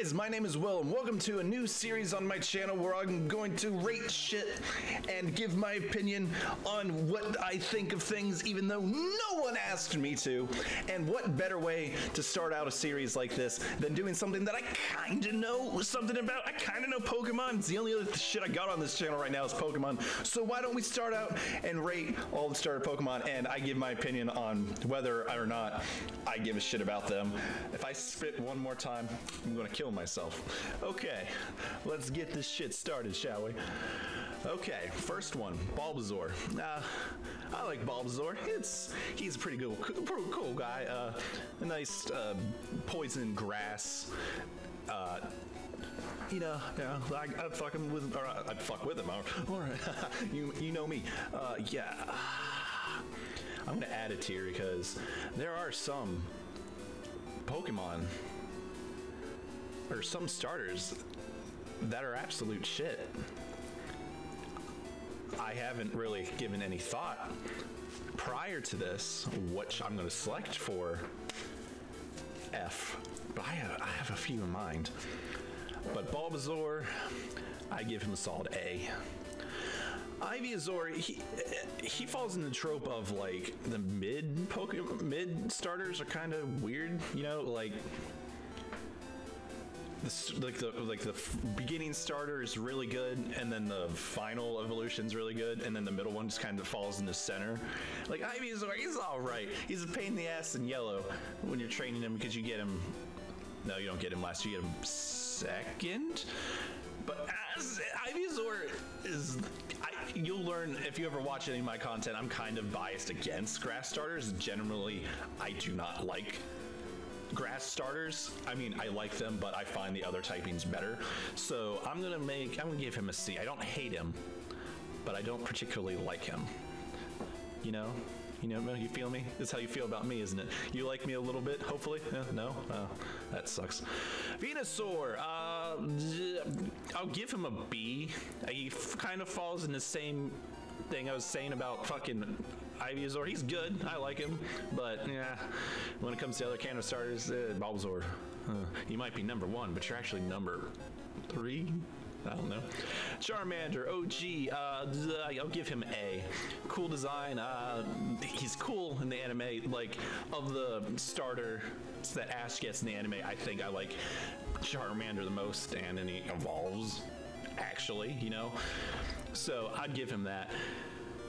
guys, my name is Will, and welcome to a new series on my channel where I'm going to rate shit and give my opinion on what I think of things, even though no one asked me to. And what better way to start out a series like this than doing something that I kinda know something about? I kinda know Pokemon. It's the only other shit I got on this channel right now is Pokemon. So why don't we start out and rate all the starter Pokemon, and I give my opinion on whether or not I give a shit about them. If I spit one more time, I'm gonna kill myself. Okay, let's get this shit started, shall we? Okay, first one, Bulbasaur. I like Bulbasaur. He's a pretty cool guy. A nice poison grass. I'd fuck him with, or I'd fuck with him. Or you know me. Yeah. I'm gonna add a tier because there are some Pokemon or some starters that are absolute shit. I haven't really given any thought prior to this which I'm going to select for F, but I have a few in mind. But Bulbasaur, I give him a solid A. Ivysaur, he falls in the trope of like the mid starters are kind of weird, you know, like the beginning starter is really good, and then the final evolution's really good, and then the middle one just kind of falls in the center. Like Ivysaur, he's all right. He's a pain in the ass in yellow when you're training him because you get him. No, you don't get him last. You get him second. But Ivysaur is. You'll learn if you ever watch any of my content. I'm kind of biased against grass starters. Generally, I do not like grass starters. I mean, I like them, but I find the other typings better. So I'm gonna give him a C. I don't hate him, but I don't particularly like him. You know, you feel me? That's how you feel about me, isn't it? You like me a little bit, hopefully? No? That sucks. Venusaur, I'll give him a B. He kind of falls in the same thing I was saying about fucking Ivysaur. He's good, I like him, but yeah, when it comes to other kind of starters, Bulbasaur, you might be number 1, but you're actually number 3. I don't know. Charmander, OG, I'll give him A. Cool design, he's cool in the anime. Like, of the starter that Ash gets in the anime, I think I like Charmander the most, and then he evolves, actually, you know? So, I'd give him that.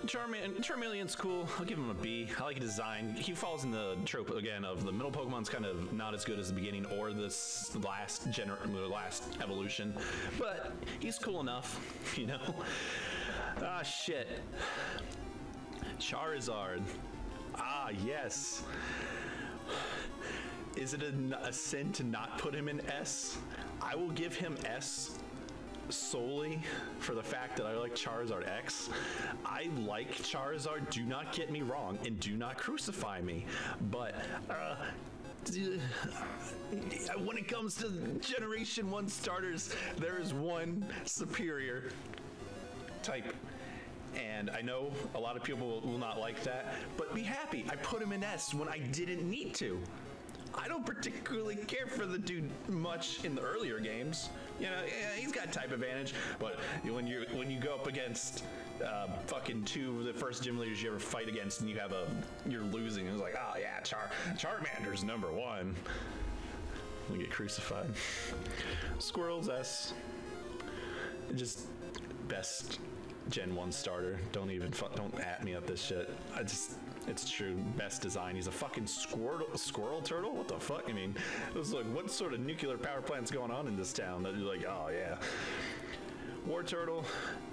Charmeleon's cool. I'll give him a B. I like his design. He falls in the trope again of the middle Pokemon's kind of not as good as the beginning or this last evolution, but he's cool enough, you know. Ah, shit. Charizard. Ah, yes. Is it a sin to not put him in S? I will give him S. Solely for the fact that I like Charizard X. I like Charizard, do not get me wrong, and do not crucify me, but when it comes to Generation 1 starters, there is one superior type. And I know a lot of people will not like that, but be happy, I put him in S when I didn't need to. I don't particularly care for the dude much in the earlier games. You know, yeah, he's got type advantage, but when you go up against fucking 2 of the first gym leaders you ever fight against, and you're losing, it's like, oh yeah, Charmander's number 1. We get crucified. Squirrel's S. Just best Gen 1 starter. Don't at me up this shit. It's true. Best design. He's a fucking squirrel turtle? What the fuck? I mean, it was like, what sort of nuclear power plant's going on in this town that you're like, oh yeah. War Turtle,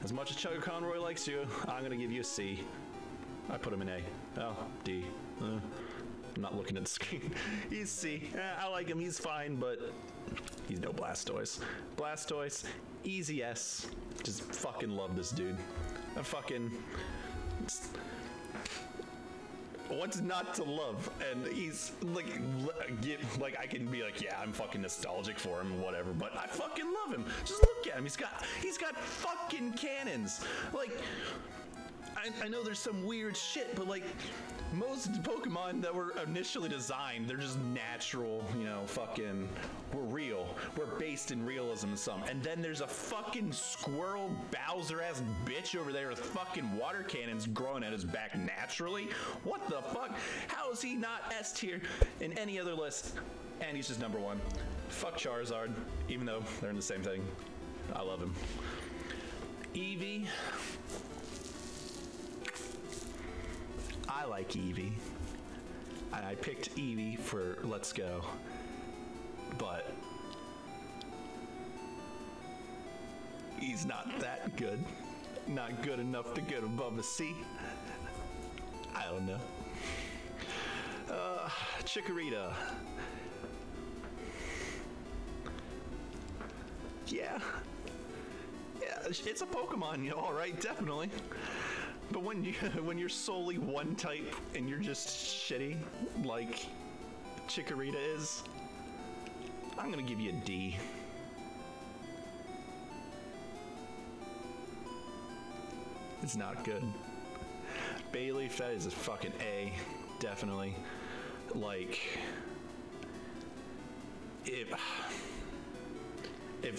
as much as Chugga Conroy likes you, I'm gonna give you a C. I put him in A. Oh, D. I'm not looking at the screen. He's C. I like him. He's fine, but he's no Blastoise. Blastoise, easy S. Just fucking love this dude. What's not to love? And he's like I can be like, yeah, I'm fucking nostalgic for him, whatever, but I fucking love him. Just look at him. He's got fucking cannons. Like, I know there's some weird shit, but like most Pokemon that were initially designed, they're just natural, you know, fucking, we're real. We're based in realism and some. And then there's a fucking squirrel Bowser ass bitch over there with fucking water cannons growing at his back naturally. What the fuck? How is he not S tier in any other list? And he's just number one. Fuck Charizard, even though they're in the same thing. I love him. Eevee. I like Eevee. And I picked Eevee for Let's Go. But he's not that good. Not good enough to get above a C. I don't know. Chikorita. Yeah, it's a Pokemon, you know, all right, definitely. But when you're solely one type and you're just shitty like Chikorita is, I'm gonna give you a D. It's not good. Bayleaf, that is a fucking A, definitely. Like, if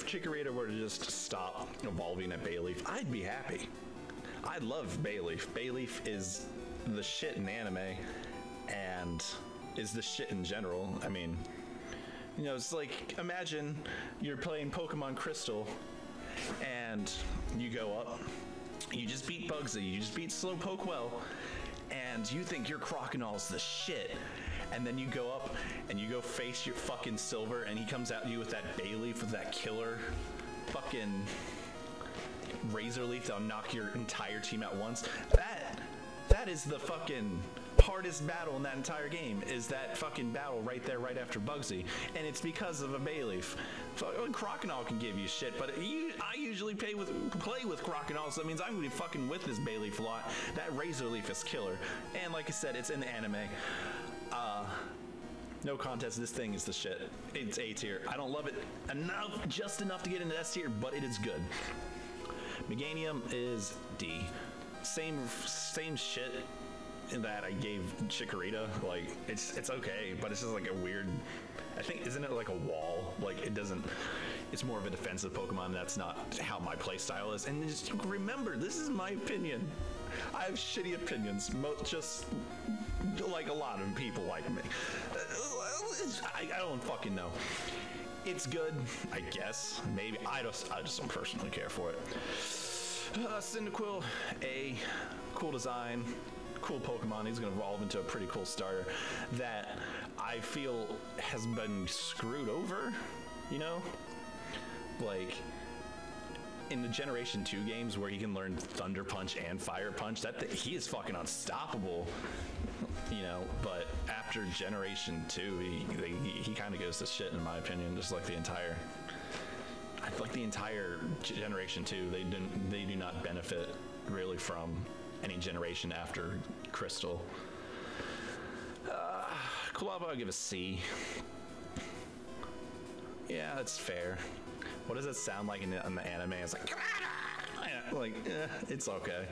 Chikorita were to just stop evolving at Bayleaf, I'd be happy. I love Bayleaf. Bayleaf is the shit in anime and is the shit in general. I mean, you know, it's like, imagine you're playing Pokemon Crystal and you go up, you just beat Bugsy, you just beat Slowpoke well, and you think your Croconaul's the shit. And then you go up and you go face your fucking Silver and he comes at you with that Bayleaf with that killer fucking Razor Leaf that'll knock your entire team out once. That is the fucking hardest battle in that entire game, is that fucking battle right there, right after Bugsy. And it's because of a Bayleaf. Croconaul can give you shit, but I usually play with Croconaul, so that means I'm gonna be fucking with this Bayleaf a lot. That Razor Leaf is killer. And like I said, it's in the anime. No contest, this thing is the shit. It's A tier. I don't love it enough, just enough to get into S tier, but it is good. Meganium is D. Same shit that I gave Chikorita. Like, it's okay, but it's just like a weird, I think, isn't it like a wall? Like, it doesn't, it's more of a defensive Pokemon. That's not how my play style is. And just remember, this is my opinion. I have shitty opinions, just like a lot of people like me. I don't fucking know. It's good, I guess. Maybe. I just don't personally care for it. Cyndaquil, A. Cool design. Cool Pokemon. He's going to evolve into a pretty cool starter that I feel has been screwed over, you know? Like, in the Generation 2 games where he can learn Thunder Punch and Fire Punch, he is fucking unstoppable, you know? But after Generation 2, he kind of goes to shit, in my opinion, just like the entire... I feel like the entire Generation 2, they do not benefit really from any generation after Crystal. Kulava, I'll give a C. Yeah, that's fair. What does it sound like in the anime? It's like, it's okay.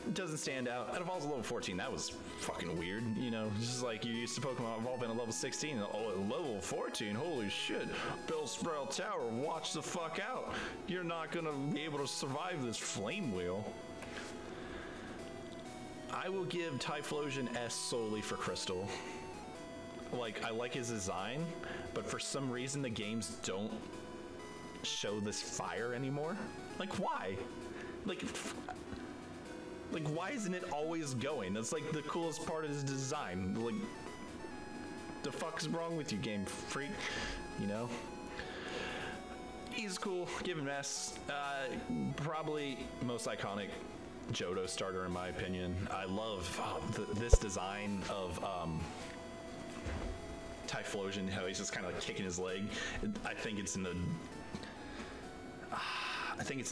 It doesn't stand out. It evolves at level 14. That was fucking weird. You know, just like you used to Pokemon evolving at level 16. Oh, at level 14. Holy shit. Bellsprout Tower, watch the fuck out. You're not gonna be able to survive this flame wheel. I will give Typhlosion S solely for Crystal. Like, I like his design, but for some reason the games don't show this fire anymore. Like, why? Like, why isn't it always going? That's like the coolest part of his design. Like, the fuck's wrong with you, Game Freak? You know? He's cool. Give him S. Probably most iconic Johto starter, in my opinion. I love this design of Typhlosion, how he's just kind of like kicking his leg. I think it's in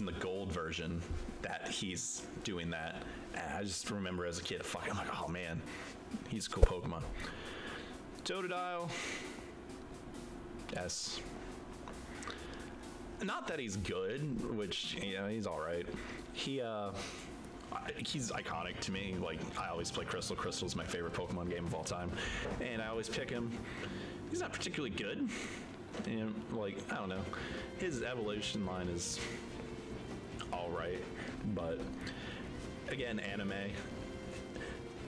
the gold version that he's doing that. And I just remember as a kid, I'm like, oh man, he's a cool Pokemon. Totodile, S. Not that he's good, which, you know, he's all right. He he's iconic to me. Like, I always play Crystal. Crystal's my favorite Pokemon game of all time, and I always pick him. He's not particularly good, and like, I don't know, his evolution line is all right, but again, anime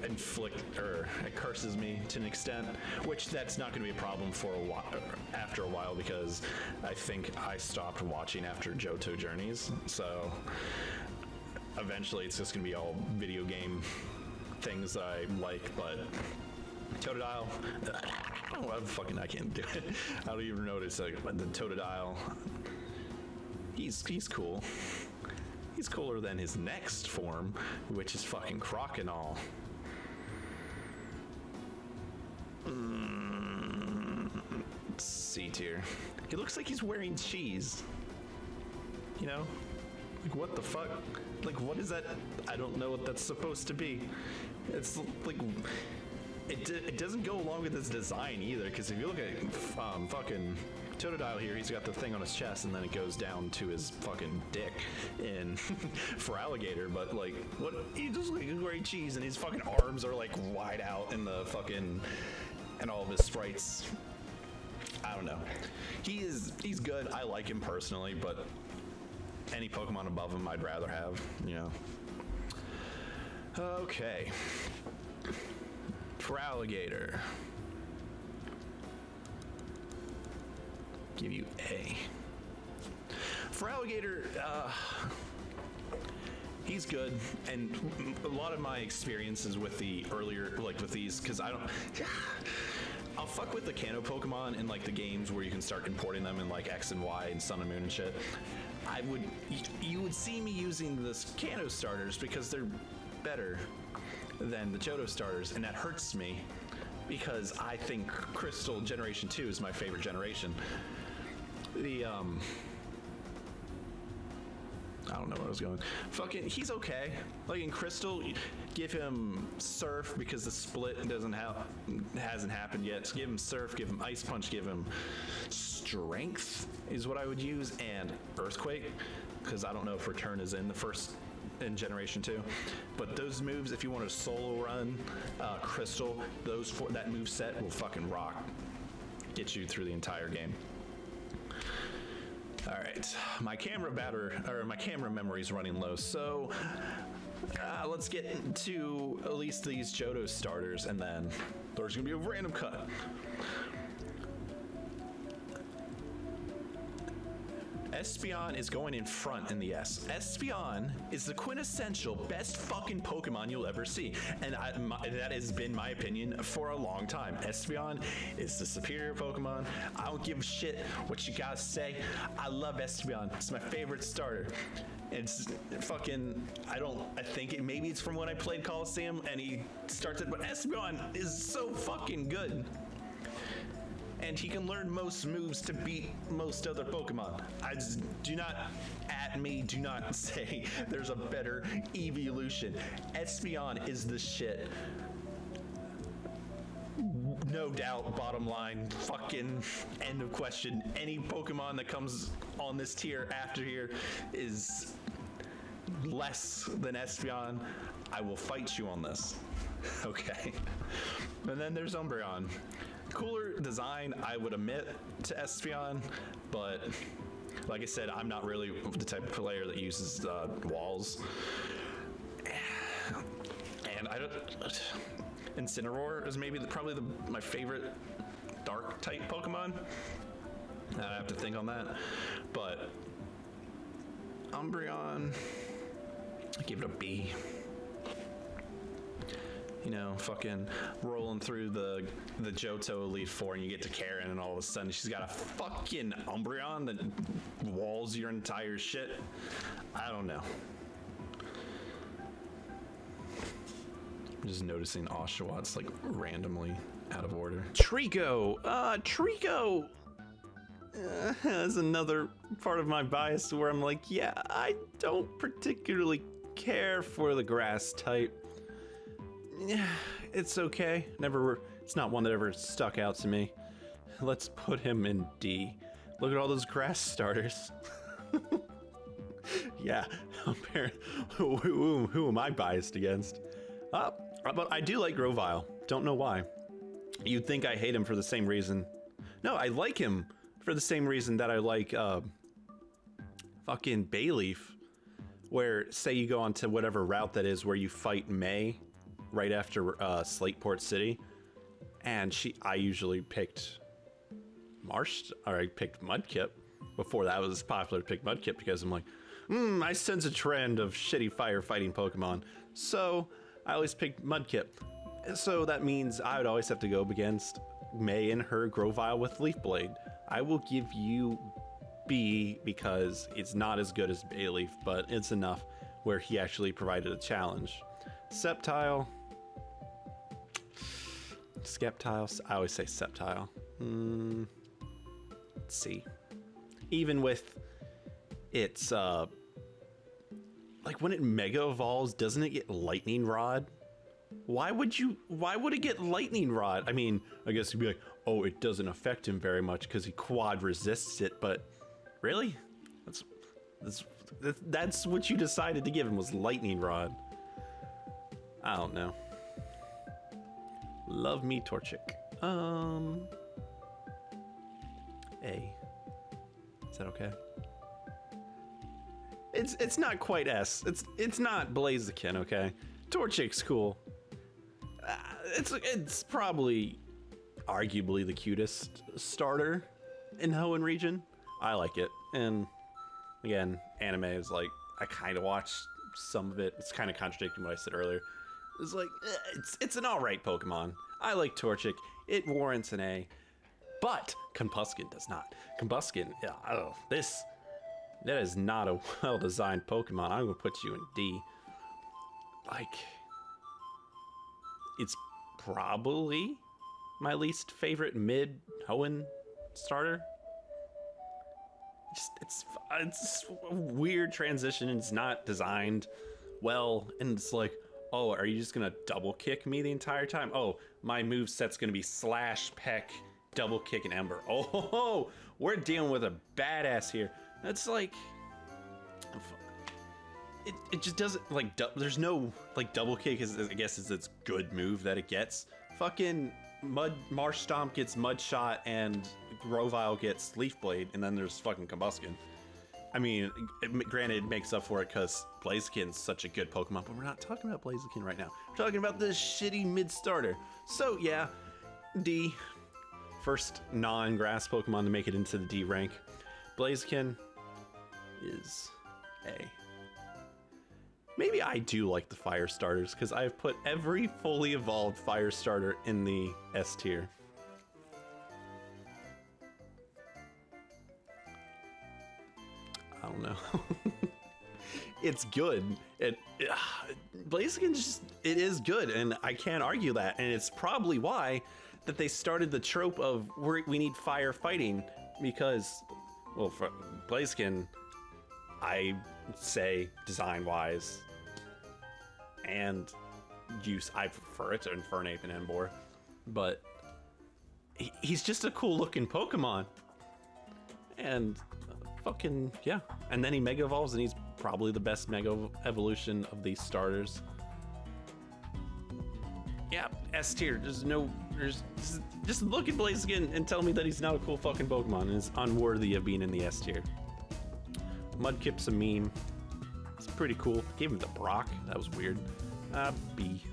it curses me to an extent, which that's not going to be a problem for a while, after a while, because I think I stopped watching after Johto Journeys, so eventually it's just going to be all video game things that I like. But Totodile, I can't do it. I don't even notice the Totodile. He's cool. He's cooler than his next form, which is fucking Croconaw. C tier. He looks like he's wearing cheese. You know? Like, what the fuck? Like, what is that? I don't know what that's supposed to be. It's like, it doesn't go along with his design either, because if you look at fucking Totodile here, he's got the thing on his chest, and then it goes down to his fucking dick in Feraligatr. But like, what? He just like he's wearing cheese, and his fucking arms are like wide out, in the fucking, and all of his sprites. I don't know. He's good. I like him personally, but any Pokemon above him, I'd rather have. You know. Okay. Feraligatr. Give you A. Feraligatr, he's good, and a lot of my experiences with the earlier, like with these, because I'll fuck with the Kanto Pokemon in like the games where you can start importing them in like X and Y and Sun and Moon and shit. You would see me using the Kanto starters because they're better than the Johto starters, and that hurts me because I think Crystal Generation 2 is my favorite generation. I don't know where I was going. Fucking, he's okay. Like in Crystal, give him Surf because the split hasn't happened yet. So give him Surf, give him Ice Punch, give him Strength is what I would use, and Earthquake, because I don't know if Return is in Generation 2. But those moves, if you want to solo run Crystal, that move set will fucking rock. Get you through the entire game. All right, my camera memory is running low, so let's get to at least these Johto starters, and then there's gonna be a random cut. Espeon is going in front in the S. Espeon is the quintessential best fucking Pokemon you'll ever see. And that has been my opinion for a long time. Espeon is the superior Pokemon. I don't give a shit what you guys say. I love Espeon. It's my favorite starter. It's fucking, I think maybe it's from when I played Coliseum and he starts it, but Espeon is so fucking good. And he can learn most moves to beat most other Pokemon. Do not say there's a better evolution. Espeon is the shit. No doubt, bottom line, fucking end of question. Any Pokemon that comes on this tier after here is less than Espeon. I will fight you on this. Okay. And then there's Umbreon. Cooler design, I would admit, to Espeon, but like I said, I'm not really the type of player that uses walls. And Incineroar is maybe probably my favorite dark type Pokemon. I have to think on that, but Umbreon, I give it a B. You know, fucking rolling through the Johto Elite Four, and you get to Karen, and all of a sudden she's got a fucking Umbreon that walls your entire shit. I don't know. I'm just noticing Oshawott like randomly out of order. Trico! Trico! That's another part of my bias where I'm like, yeah, I don't particularly care for the grass type. Yeah, it's okay. It's not one that ever stuck out to me. Let's put him in D. Look at all those grass starters. Yeah, who am I biased against? But I do like Grovyle. Don't know why. You'd think I hate him for the same reason. No, I like him for the same reason that I like fucking Bayleaf. Where, say you go onto whatever route that is where you fight May right after Slateport City, and I usually picked I picked Mudkip. Before that was popular to pick Mudkip because I'm like, I sense a trend of shitty firefighting Pokemon. So I always picked Mudkip. So that means I would always have to go up against May and her Grovyle with Leaf Blade. I will give you B because it's not as good as Bayleaf, but it's enough where he actually provided a challenge. Sceptile. Skeptile. I always say Sceptile. Let's see. Even with its like when it Mega Evolves, doesn't it get Lightning Rod? Why would it get Lightning Rod? I mean, I guess you'd be like, oh, it doesn't affect him very much because he quad resists it, but really? That's what you decided to give him, was Lightning Rod. I don't know. Love me Torchic. A. Is that okay? It's not quite S. It's not Blaziken, okay? Torchic's cool. It's probably arguably the cutest starter in Hoenn region. I like it, and again, anime is like, I kind of watched some of it. It's kind of contradicting what I said earlier. It's like, it's an alright Pokemon. I like Torchic. It warrants an A, but Combusken does not. Combusken, that is not a well-designed Pokemon. I'm gonna put you in D. Like, it's probably my least favorite mid Hoenn starter. It's a weird transition. It's not designed well, and it's like, oh, are you just gonna double kick me the entire time? Oh, my moveset's gonna be Slash, Peck, double kick, and Ember. Oh, we're dealing with a badass here. That's like, it just doesn't, like, there's no, like, double kick is, I guess, is its good move that it gets. Fucking Marsh Stomp gets Mud Shot, and Grovyle gets Leaf Blade, and then there's fucking Combusken. I mean, granted, it makes up for it because Blaziken's such a good Pokemon, but we're not talking about Blaziken right now. We're talking about this shitty mid-starter. So, yeah, D. First non-grass Pokemon to make it into the D rank. Blaziken is A. Maybe I do like the fire starters because I've put every fully evolved fire starter in the S tier. I don't know. It's good. Blaziken it is good, and I can't argue that. And it's probably why that they started the trope of we need fire fighting, because, well, for Blaziken, I say design-wise and use, I prefer it to Infernape and Emboar, but he's just a cool-looking Pokemon, and fucking yeah. And then he Mega Evolves, and he's probably the best Mega Evolution of these starters. Yeah, S tier. Just look at Blaziken and tell me that he's not a cool fucking Pokemon and is unworthy of being in the S tier. Mudkip's a meme. It's pretty cool. Gave him the Brock. That was weird. B.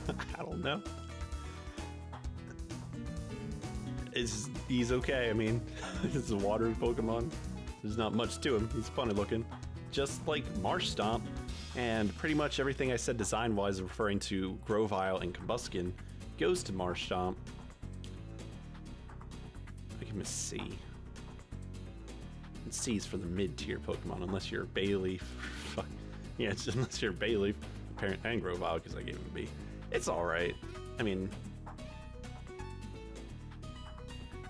I don't know. He's okay. I mean, it's a water Pokemon. There's not much to him. He's funny looking. Just like Marsh Stomp. And pretty much everything I said design-wise referring to Grovyle and Combusken goes to Marsh Stomp. I give him a C. And C's for the mid-tier Pokemon, unless you're Bayleaf. Fuck. Yeah, it's just unless you're Bayleaf and Grovyle, because I gave him a B. It's alright. I mean,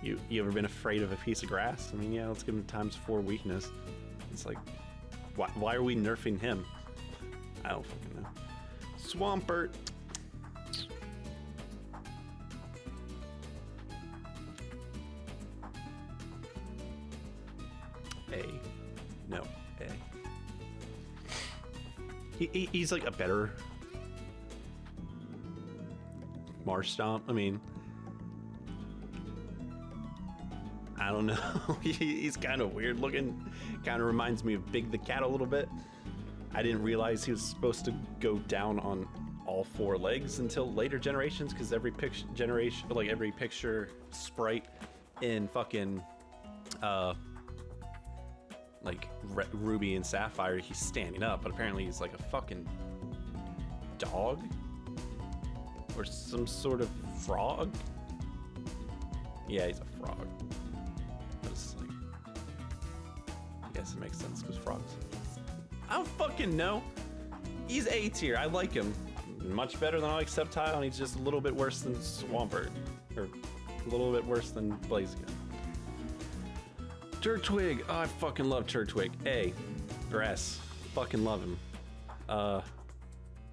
you ever been afraid of a piece of grass? I mean, yeah, let's give him ×4 weakness. It's like, why are we nerfing him? I don't fucking know. Swampert. A. No, A. He's like a better Marshtomp. I mean, I don't know. He's kind of weird looking. Kind of reminds me of Big the Cat a little bit. I didn't realize he was supposed to go down on all 4 legs until later generations, because every picture generation, like every picture sprite in fucking like Ruby and Sapphire, he's standing up, but apparently he's like a fucking dog or some sort of frog. Yeah, he's a frog. That's like, I guess it makes sense because frogs. I don't fucking know. He's A tier. I like him much better than I like Sceptile, and he's just a little bit worse than Swampert, or a little bit worse than Blaziken. Turtwig. Oh, I fucking love Turtwig. A or S. Fucking love him.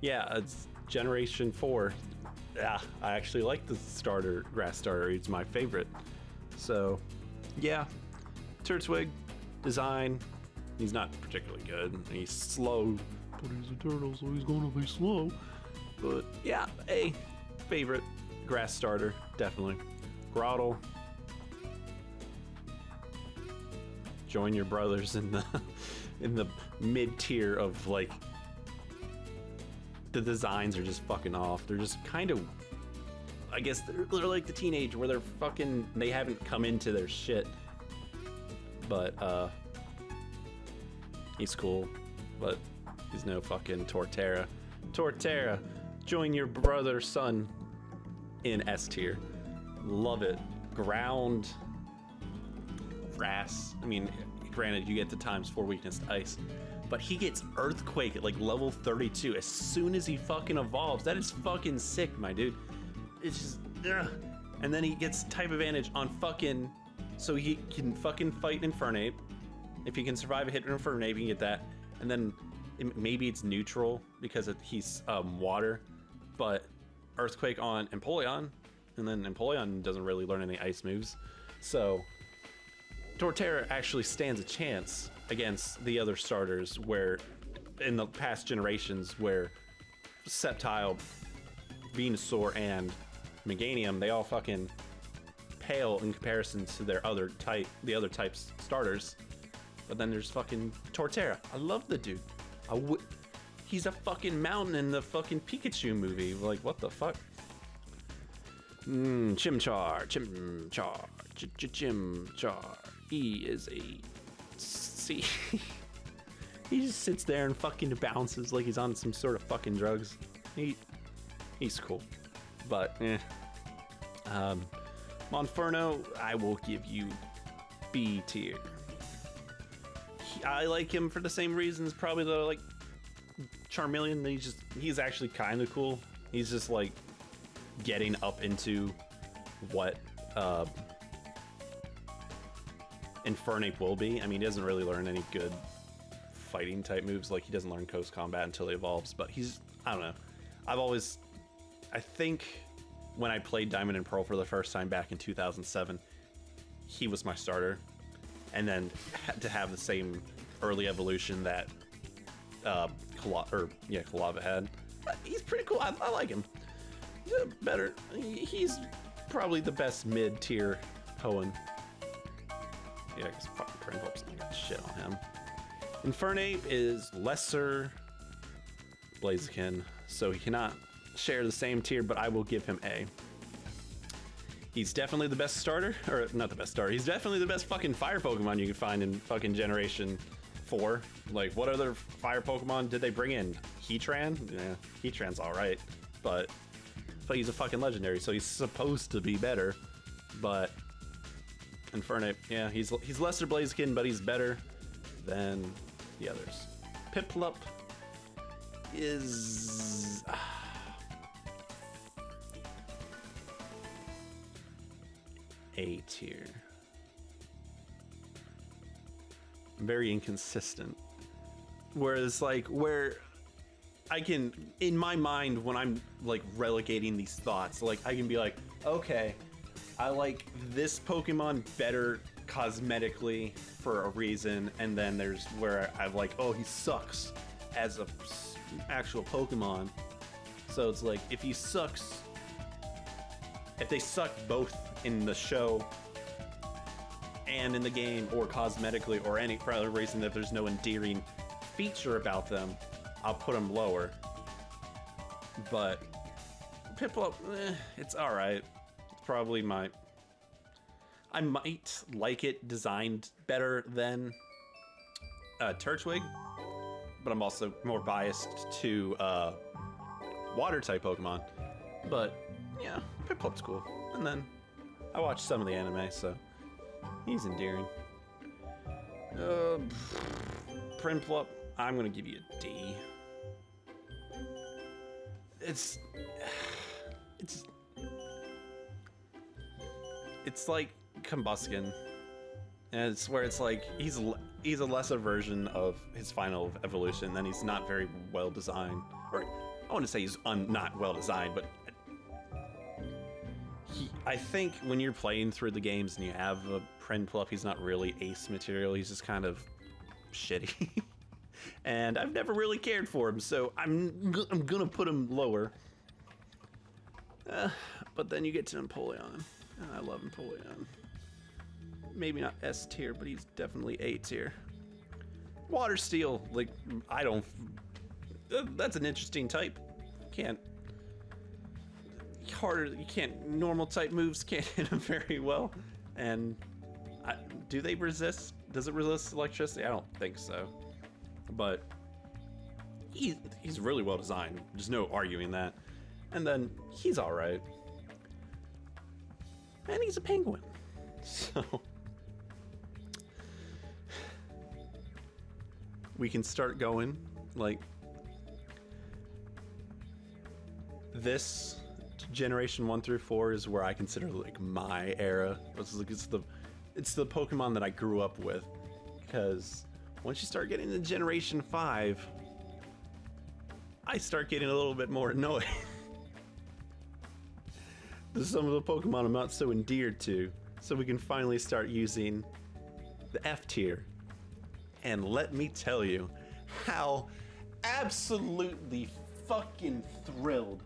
Yeah, it's Generation 4. Yeah, I actually like the starter, grass starter. He's my favorite. So, yeah, Turtwig. Design. He's not particularly good. He's slow, but he's a turtle, so he's gonna be slow. But yeah, A. Favorite grass starter, definitely. Groudle. Join your brothers in the mid tier of like, the designs are just fucking off. They're just kind of, I guess they're like the teenage where they're fucking, they haven't come into their shit. But he's cool, but he's no fucking Torterra. Torterra, join your brother son in S tier. Love it. Ground, grass. I mean, granted, you get the ×4 weakness to ice, but he gets Earthquake at like level 32 as soon as he fucking evolves. That is fucking sick, my dude. It's just, ugh. And then he gets type advantage on fucking, so he can fucking fight Infernape. If he can survive a hit with Infernape, he can get that. And then maybe it's neutral because he's water, but Earthquake on Empoleon, and then Empoleon doesn't really learn any ice moves. So Torterra actually stands a chance against the other starters where in the past generations where Sceptile, Venusaur, and Meganium, they all fucking pale in comparison to the other types starters. But then there's fucking Torterra. I love the dude. He's a fucking mountain in the fucking Pikachu movie. Like, what the fuck? Chimchar. He is a C. He just sits there and fucking bounces like he's on some sort of fucking drugs. He's cool. But, Monferno, I will give you B tier. I like him for the same reasons probably that I like Charmeleon. He's actually kind of cool. He's just like getting up into what Infernape will be. I mean, he doesn't really learn any good fighting type moves. Like, he doesn't learn Coast Combat until he evolves, but I don't know. I think when I played Diamond and Pearl for the first time back in 2007, he was my starter. And then to have the same early evolution that Kalava had. He's pretty cool. I like him. He's probably the best mid-tier Hoenn. Yeah, because fucking Prinplups don't got shit on him. Infernape is lesser Blaziken, so he cannot share the same tier, but I will give him A. He's definitely the best starter, or not the best starter. He's definitely the best fucking fire Pokemon you can find in fucking Generation 4. Like, what other fire Pokemon did they bring in? Heatran? Yeah, Heatran's alright, but he's a fucking legendary, so he's supposed to be better. But Infernape, yeah, he's lesser Blaziken, but he's better than the others. Piplup is A tier. Very inconsistent. Whereas, like, where I can, in my mind, when I'm like relegating these thoughts, like I can be like, okay, I like this Pokemon better cosmetically for a reason, and then there's where I'm like, oh, he sucks as a actual Pokemon. So it's like, if he sucks, if they suck both in the show and in the game, or cosmetically, or any for other reason that there's no endearing feature about them, I'll put them lower. But Piplup, it's alright. It's probably I might like it designed better than Turtwig, but I'm also more biased to water type Pokemon. But yeah, Piplup's cool. And then I watched some of the anime, so he's endearing. Prinplup, I'm gonna give you a D. It's like Combusken, and it's where it's like he's a lesser version of his final evolution, and he's not very well designed. Or I want to say he's not well designed, but I think when you're playing through the games and you have a Prinplup, he's not really ace material. He's just kind of shitty. And I've never really cared for him, so I'm gonna put him lower. But then you get to Empoleon, and I love Empoleon. Maybe not S tier, but he's definitely A tier. Water Steel, like, that's an interesting type. Normal type moves can't hit him very well. And do they resist? Does it resist electricity? I don't think so. But he's really well designed. There's no arguing that. And then he's all right. And he's a penguin. So we can start going like this. Generation 1 through 4 is where I consider like my era. It's the Pokemon that I grew up with, because once you start getting to Generation 5, I start getting a little bit more annoyed. There's some of the Pokemon I'm not so endeared to, so we can finally start using the F tier. And let me tell you how absolutely fucking thrilled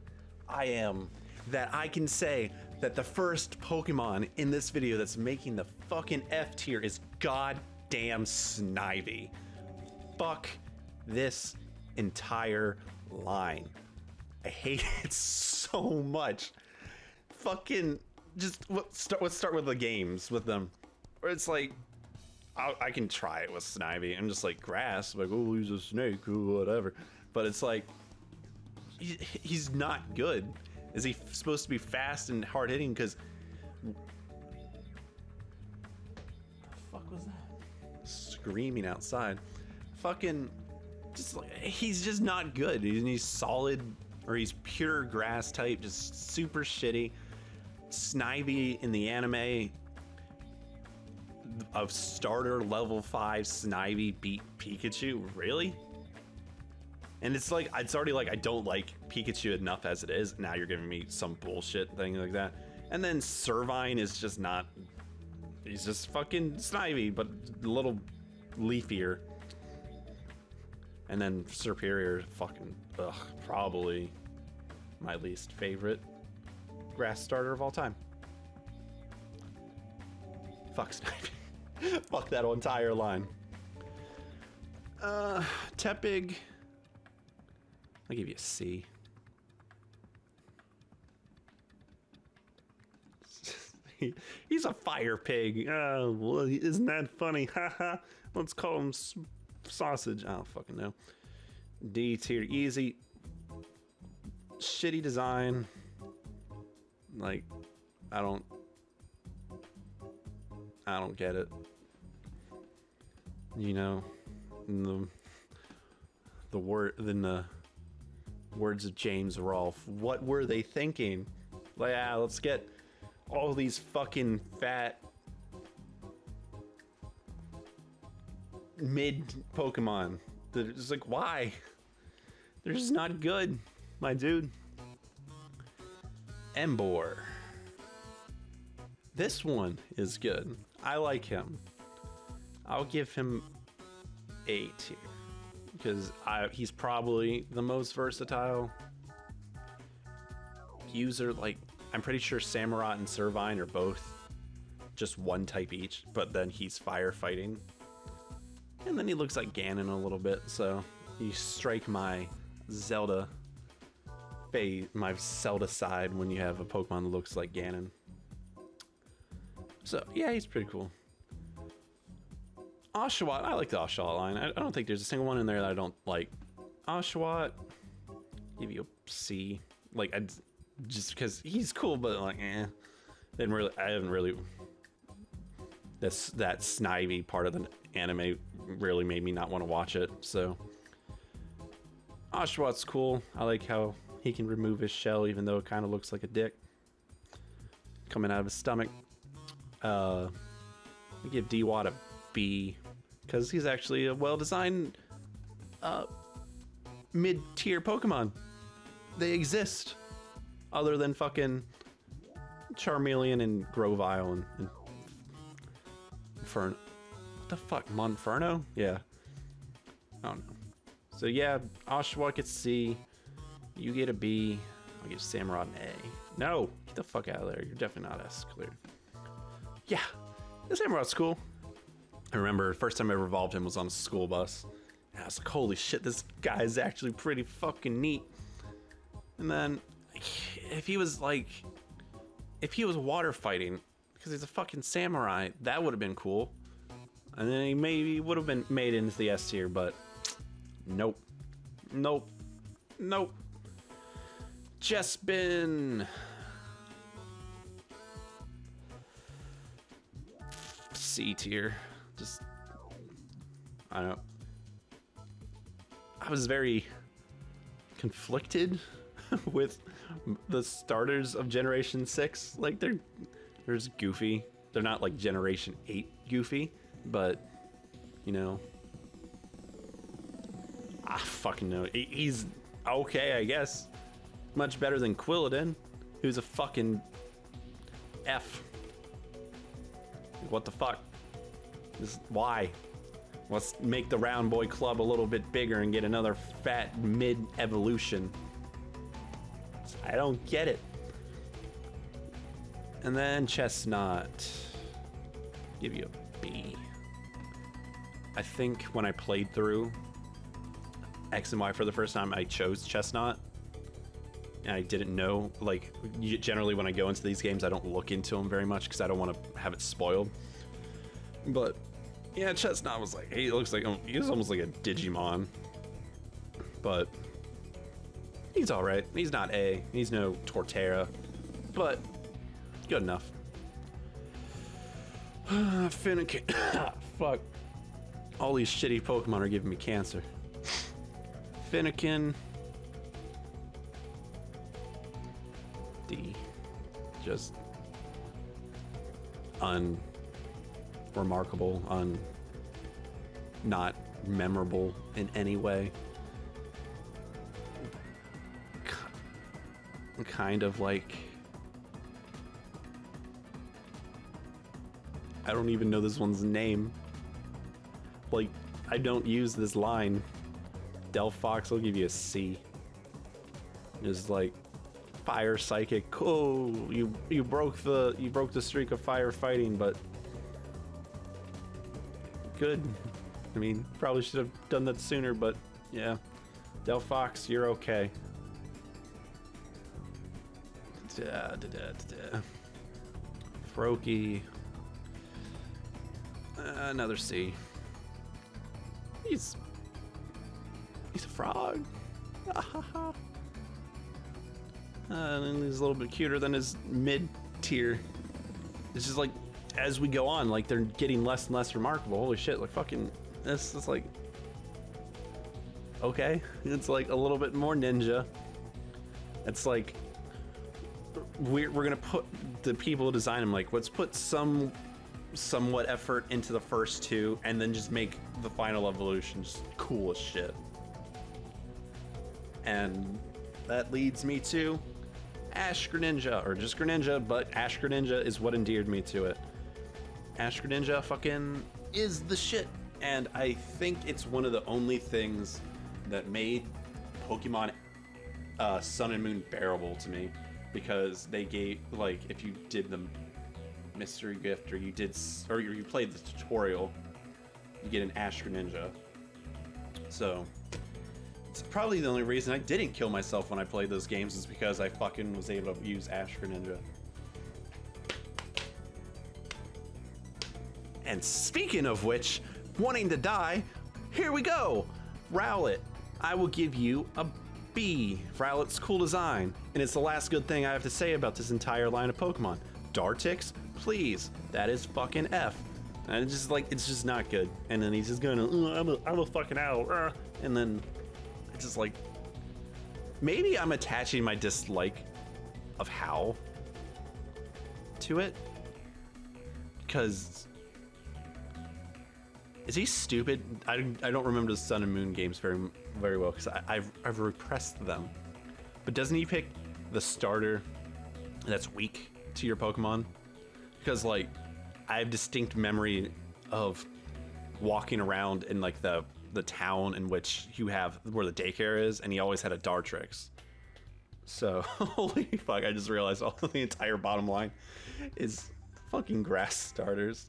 I am that I can say that the first Pokemon in this video that's making the fucking F tier is goddamn Snivy. Fuck this entire line. I hate it so much. Fucking let's start with the games with them, where it's like I can try it with Snivy. I'm just like grass, like, oh, he's a snake, or whatever. But it's like he's not good. Is he supposed to be fast and hard hitting? Because the fuck was that? Screaming outside. Fucking just like, he's just not good. He's solid, or he's pure grass type, just super shitty. Snivy in the anime of starter level 5 Snivy beat Pikachu? Really? And it's like, it's already like, I don't like Pikachu enough as it is. Now you're giving me some bullshit thing like that. And then Servine is just not, he's just fucking Snivy, but a little leafier. And then Serperior, fucking, probably my least favorite grass starter of all time. Fuck Snivy. Fuck that entire line. Tepig, I'll give you a C. He's a fire pig. Oh, well, isn't that funny? Haha. Let's call him sausage. I don't fucking know. D tier, easy. Shitty design. Like, I don't get it. You know, in the words of James Rolfe, what were they thinking? Like, let's get all these fucking fat mid Pokemon. They're just like, why? They're just not good, my dude. Emboar. This one is good. I like him. I'll give him A tier because he's probably the most versatile user. Like, I'm pretty sure Samurott and Servine are both just one type each, but then he's firefighting. And then he looks like Ganon a little bit, so you strike my Zelda side when you have a Pokemon that looks like Ganon. So yeah, he's pretty cool. Oshawott, I like the Oshawott line. I don't think there's a single one in there that I don't like. Oshawott, give you a C. Like, just because he's cool, but like, I haven't really. That snivy part of the anime really made me not want to watch it. So Oshawott's cool. I like how he can remove his shell, even though it kind of looks like a dick coming out of his stomach. I give D-Watt a B because he's actually a well-designed mid-tier Pokemon. They exist, other than fucking Charmeleon and Grovyle and What the fuck, Monferno? Yeah. I don't know. So yeah, Oshawott gets C. You get a B. I'll give Samurott an A. No! Get the fuck out of there. You're definitely not S clear. Yeah. The Samurott's cool. I remember the first time I ever evolved him was on a school bus. And I was like, holy shit, this guy is actually pretty fucking neat. And then, if he was water fighting, because he's a fucking samurai, that would have been cool. And then he maybe would have been made into the S tier, but nope. Nope. Nope. Chespin. C tier. Just, I don't know. I was very conflicted with the starters of Generation 6. Like, there's Goofy. They're not like Generation 8 Goofy, but, you know, I fucking know. He's okay, I guess. Much better than Quilladin, who's a fucking F. What the fuck? Why? Let's make the Round Boy Club a little bit bigger and get another fat mid-evolution. I don't get it. And then Chestnut. Give you a B. I think when I played through X and Y for the first time, I chose Chestnut. And I didn't know, like, generally when I go into these games, I don't look into them very much because I don't want to have it spoiled. But yeah, Chestnut was like, he looks like, he's almost like a Digimon. But he's all right. He's not A. He's no Torterra, but good enough. Fennekin. Fuck. All these shitty Pokemon are giving me cancer. Fennekin. D. Just unremarkable, not memorable in any way. Kind of like, I don't even know this one's name. Like, I don't use this line. Delphox, I'll give you a C. Just like, fire psychic. Oh, you broke the streak of firefighting, but good. I mean, probably should have done that sooner, but yeah. Delphox, you're okay. Froakie. Another C. He's a frog. And he's a little bit cuter than his mid tier. It's just like, as we go on, like, they're getting less and less remarkable. Holy shit, like, fucking, this is like, okay. It's like a little bit more ninja. It's like, we're gonna put the people who design them, like, let's put somewhat effort into the first two and then just make the final evolution just cool as shit. And that leads me to Ash Greninja, or just Greninja, but Ash Greninja is what endeared me to it. Ash Greninja fucking is the shit. And I think it's one of the only things that made Pokemon Sun and Moon bearable to me, because they gave, like, if you did the mystery gift or you played the tutorial, you get an Ash Greninja. So it's probably the only reason I didn't kill myself when I played those games, is because I fucking was able to use Ash Greninja. And speaking of which, wanting to die, here we go. Rowlet, I will give you a B. Rowlet's cool design, and it's the last good thing I have to say about this entire line of Pokemon. Dartix, please, that is fucking F. And it's just like, it's just not good. And then he's just gonna, I'm a fucking owl. And then it's just like, maybe I'm attaching my dislike of Howl to it, because is he stupid? I don't remember the Sun and Moon games very well, because I've repressed them. But doesn't he pick the starter that's weak to your Pokemon? Because, like, I have distinct memory of walking around in, like, the town in which you have where the daycare is, and he always had a Dartrix. So holy fuck! I just realized all the entire bottom line is fucking grass starters.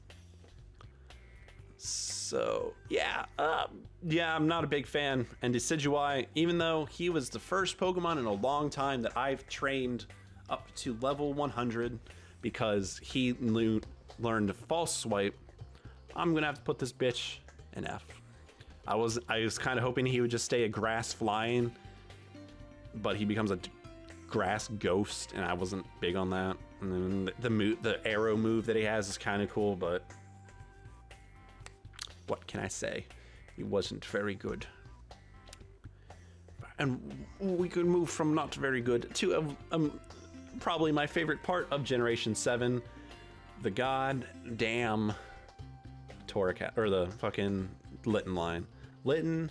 So yeah, I'm not a big fan. And Decidueye, even though he was the first Pokemon in a long time that I've trained up to level 100, because he learned False Swipe, I'm gonna have to put this bitch in F. I was kind of hoping he would just stay a grass flying, but he becomes a grass ghost, and I wasn't big on that. And then the arrow move that he has is kind of cool, but what can I say? He wasn't very good. And we could move from not very good to probably my favorite part of Generation 7, the goddamn Torracat, or the fucking Litten line. Litten,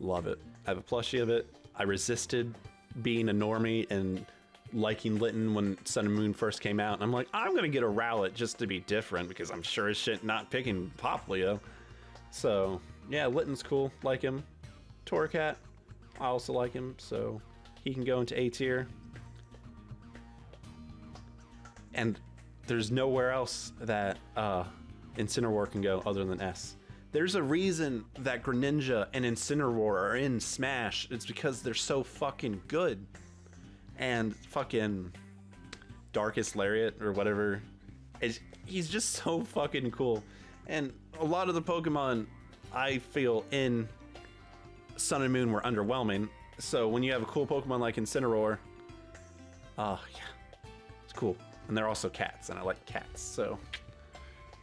love it. I have a plushie of it. I resisted being a normie and liking Litten when Sun and Moon first came out. And I'm like, I'm gonna get a Rowlet just to be different, because I'm sure as shit not picking Popplio. So yeah, Litten's cool, like him. Torracat, I also like him, so he can go into A tier. And there's nowhere else that Incineroar can go other than S. There's a reason that Greninja and Incineroar are in Smash. It's because they're so fucking good. And fucking Darkest Lariat or whatever, he's just so fucking cool. And a lot of the Pokemon I feel in Sun and Moon were underwhelming. So when you have a cool Pokemon like Incineroar, yeah, it's cool. And they're also cats, and I like cats, so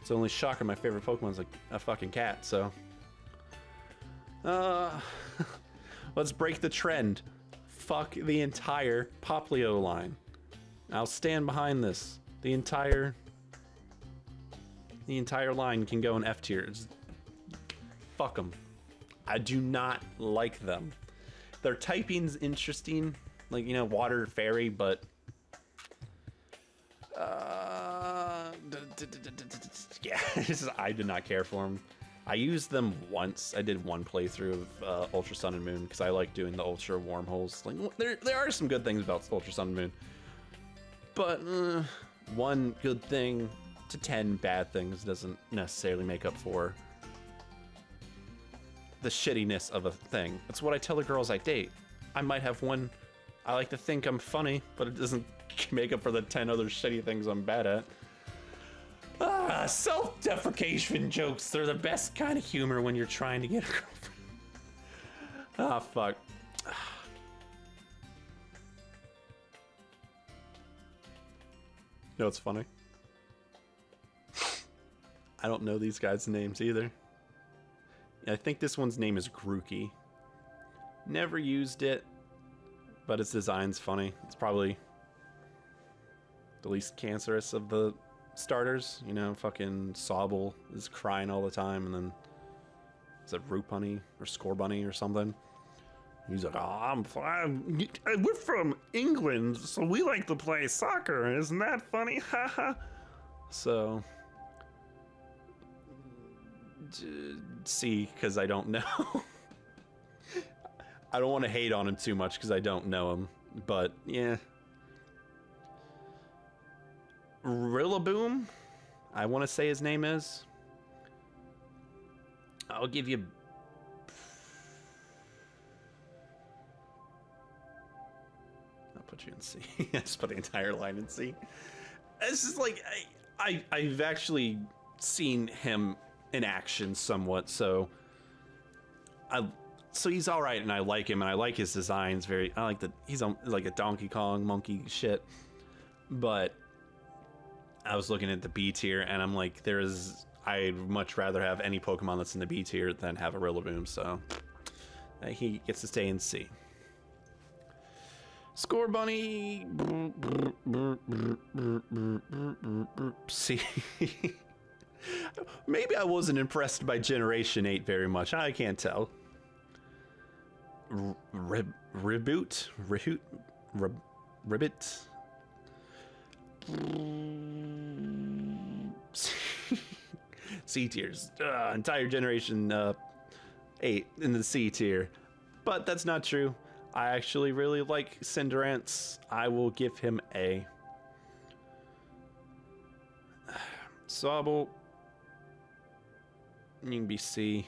it's the only shocker my favorite Pokemon's like a fucking cat. So let's break the trend. Fuck the entire Popplio line. I'll stand behind this. The entire line can go in F tier. Fuck them. I do not like them. Their typing's interesting, like, you know, Water Fairy, but yeah, I did not care for them. I used them once. I did one playthrough of Ultra Sun and Moon, because I like doing the Ultra wormholes. Like, there are some good things about Ultra Sun and Moon, but one good thing to 10 bad things doesn't necessarily make up for the shittiness of a thing. That's what I tell the girls I date. I might have one. I like to think I'm funny, but it doesn't make up for the 10 other shitty things I'm bad at. Self-deprecation jokes. They're the best kind of humor when you're trying to get a girlfriend. Fuck. You know what's funny? I don't know these guys' names either. I think this one's name is Grookey. Never used it, but its design's funny. It's probably the least cancerous of the starters. You know, fucking Sobble is crying all the time, and then is it Root-Bunny or Scorbunny or something? He's like, oh, I'm fine. We're from England, so we like to play soccer. Isn't that funny? Haha. So, C, because I don't know. I don't want to hate on him too much because I don't know him, but yeah. Rillaboom, I want to say his name is. I'll give you. I'll put you in C. I just put the entire line in C. It's just like I've actually seen him in action somewhat, so he's all right, and I like him, and I like his designs. I like that he's on like a Donkey Kong monkey shit, but I was looking at the B tier, and I'm like, I'd much rather have any Pokemon that's in the B tier than have a Rillaboom, so he gets to stay in C. Score Bunny C. Maybe I wasn't impressed by Generation 8 very much. I can't tell. Ribbit. C tiers. Entire Generation 8 in the C tier. But that's not true. I actually really like Cinderace. I will give him A. Sobble. You can be C.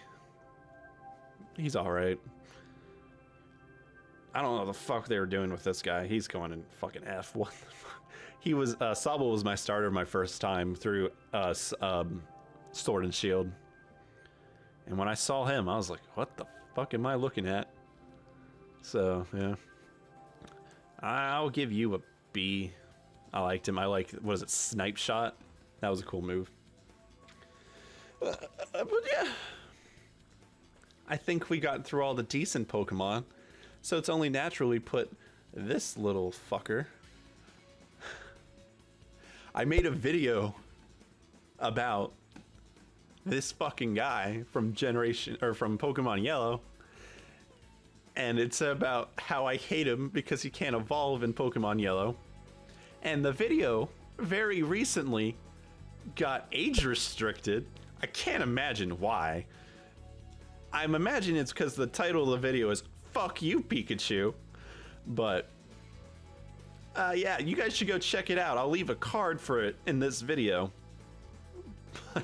He's alright. I don't know what the fuck they were doing with this guy. He's going in fucking F. What the fuck? He was, Sobble was my starter my first time through Sword and Shield. And when I saw him, I was like, what the fuck am I looking at? So, yeah. I'll give you a B. I liked him. I liked, what is it, Snipe Shot? That was a cool move. But yeah. I think we got through all the decent Pokemon. So it's only natural we put this little fucker. I made a video about this fucking guy from from Pokemon Yellow. And it's about how I hate him because he can't evolve in Pokemon Yellow. And the video very recently got age restricted. I can't imagine why. I'm imagining it's because the title of the video is "Fuck You, Pikachu." But yeah, you guys should go check it out. I'll leave a card for it in this video. But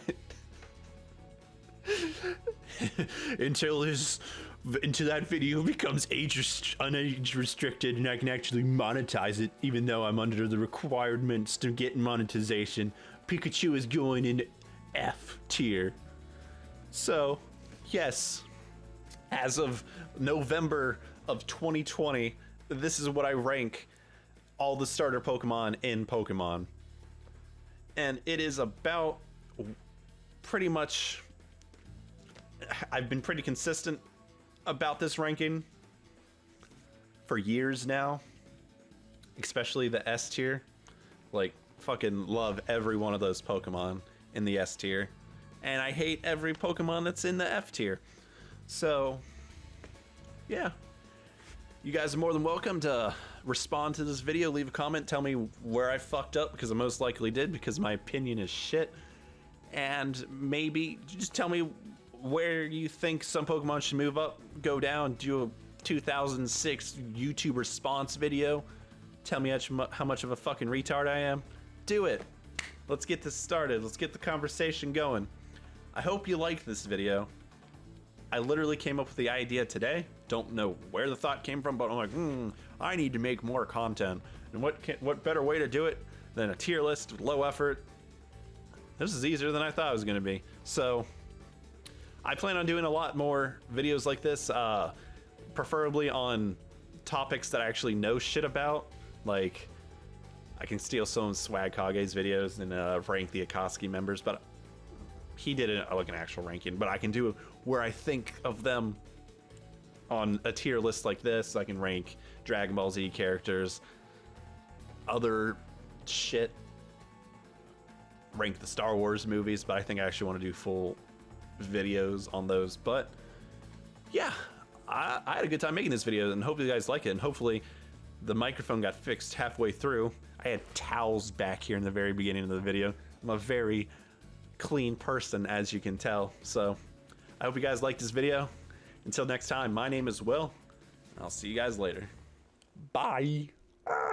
until that video becomes age restricted and I can actually monetize it, even though I'm under the requirements to get monetization, Pikachu is going in F tier. So, yes, as of November of 2020, this is what I rank all the starter Pokemon in Pokemon. And it is about pretty much... I've been pretty consistent about this ranking for years now, especially the S tier. Like, fucking love every one of those Pokemon in the S tier, and I hate every Pokemon that's in the F tier. So yeah, you guys are more than welcome to respond to this video, leave a comment, tell me where I fucked up, because I most likely did, because my opinion is shit. And maybe just tell me where you think some Pokemon should move up, go down, do a 2006 YouTube response video. Tell me how much of a fucking retard I am. Do it. Let's get this started. Let's get the conversation going. I hope you liked this video. I literally came up with the idea today. Don't know where the thought came from, but I'm like, I need to make more content. And what better way to do it than a tier list with low effort? This is easier than I thought it was going to be. So I plan on doing a lot more videos like this, preferably on topics that I actually know shit about. Like, I can steal some of Swag Kage's videos and rank the Akatsuki members, but he did it like an actual ranking. But I can do where I think of them on a tier list like this. I can rank Dragon Ball Z characters, other shit, rank the Star Wars movies, but I think I actually want to do full videos on those. But yeah, I had a good time making this video, and hopefully you guys like it, and hopefully the microphone got fixed halfway through. I had towels back here in the very beginning of the video. I'm a very clean person, as you can tell. So I hope you guys liked this video. Until next time, my name is Will. I'll see you guys later. Bye. Ah.